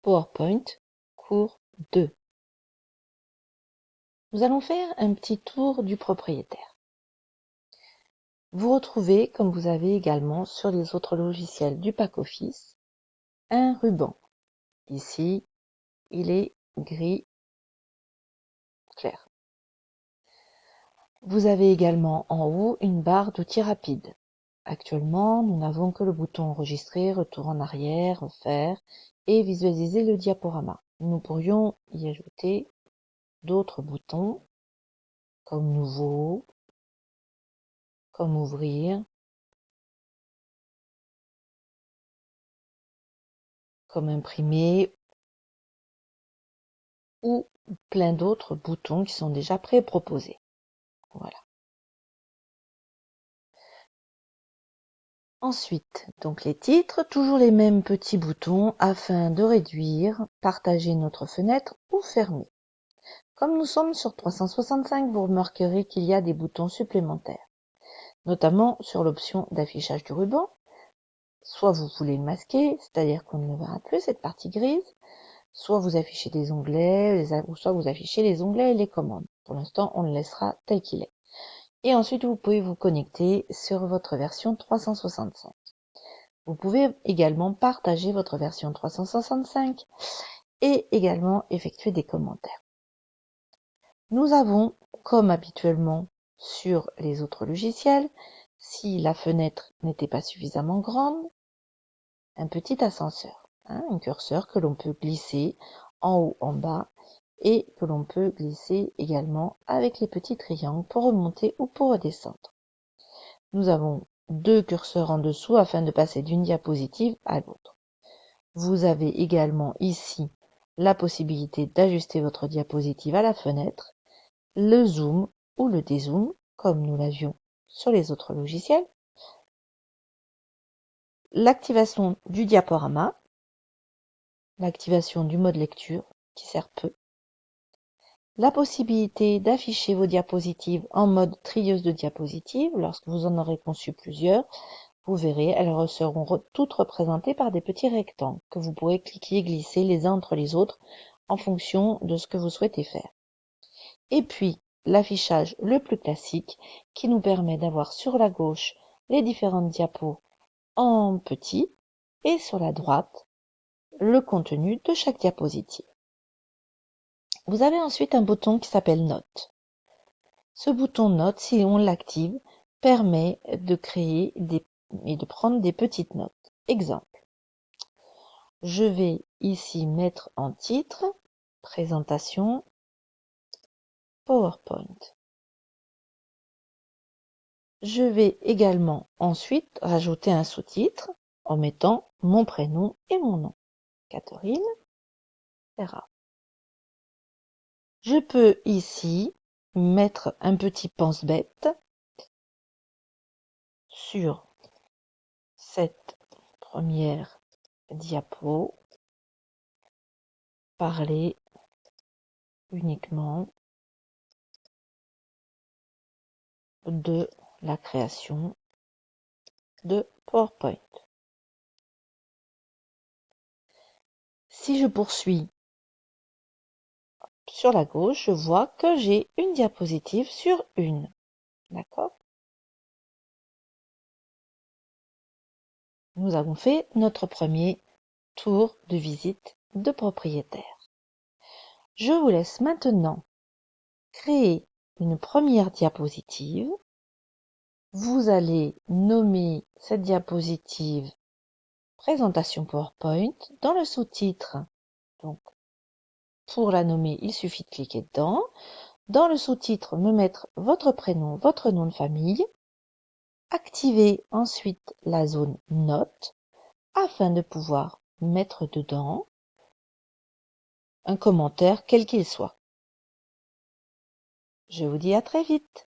PowerPoint, cours 2. Nous allons faire un petit tour du propriétaire. Vous retrouvez, comme vous avez également sur les autres logiciels du pack Office, un ruban. Ici, il est gris clair. Vous avez également en haut une barre d'outils rapides. Actuellement, nous n'avons que le bouton enregistrer, retour en arrière, refaire et visualiser le diaporama. Nous pourrions y ajouter d'autres boutons comme nouveau, comme ouvrir, comme imprimer ou plein d'autres boutons qui sont déjà pré-proposés. Voilà. Ensuite, donc les titres, toujours les mêmes petits boutons afin de réduire, partager notre fenêtre ou fermer. Comme nous sommes sur 365, vous remarquerez qu'il y a des boutons supplémentaires, notamment sur l'option d'affichage du ruban. Soit vous voulez le masquer, c'est-à-dire qu'on ne le verra plus, cette partie grise, soit vous affichez des onglets, ou soit vous affichez les onglets et les commandes. Pour l'instant, on le laissera tel qu'il est. Et ensuite, vous pouvez vous connecter sur votre version 365. Vous pouvez également partager votre version 365 et également effectuer des commentaires. Nous avons, comme habituellement sur les autres logiciels, si la fenêtre n'était pas suffisamment grande, un petit ascenseur, un curseur que l'on peut glisser en haut, en bas, et que l'on peut glisser également avec les petits triangles pour remonter ou pour redescendre. Nous avons deux curseurs en dessous afin de passer d'une diapositive à l'autre. Vous avez également ici la possibilité d'ajuster votre diapositive à la fenêtre, le zoom ou le dézoom, comme nous l'avions sur les autres logiciels, l'activation du diaporama, l'activation du mode lecture, qui sert peu, la possibilité d'afficher vos diapositives en mode trieuse de diapositives. Lorsque vous en aurez conçu plusieurs, vous verrez, elles seront toutes représentées par des petits rectangles que vous pourrez cliquer et glisser les uns entre les autres en fonction de ce que vous souhaitez faire. Et puis, l'affichage le plus classique qui nous permet d'avoir sur la gauche les différentes diapos en petit et sur la droite le contenu de chaque diapositive. Vous avez ensuite un bouton qui s'appelle Notes. Ce bouton Notes, si on l'active, permet de créer et de prendre des petites notes. Exemple, je vais ici mettre en titre présentation PowerPoint. Je vais également ensuite rajouter un sous-titre en mettant mon prénom et mon nom. Catherine Ferrat. Je peux ici mettre un petit pense-bête sur cette première diapo. Parler uniquement de la création de PowerPoint. Si je poursuis sur la gauche, je vois que j'ai une diapositive sur une. D'accord? Nous avons fait notre premier tour de visite de propriétaire. Je vous laisse maintenant créer une première diapositive. Vous allez nommer cette diapositive présentation PowerPoint dans le sous-titre. Donc, pour la nommer, il suffit de cliquer dedans. Dans le sous-titre, me mettre votre prénom, votre nom de famille. Activer ensuite la zone Notes afin de pouvoir mettre dedans un commentaire quel qu'il soit. Je vous dis à très vite.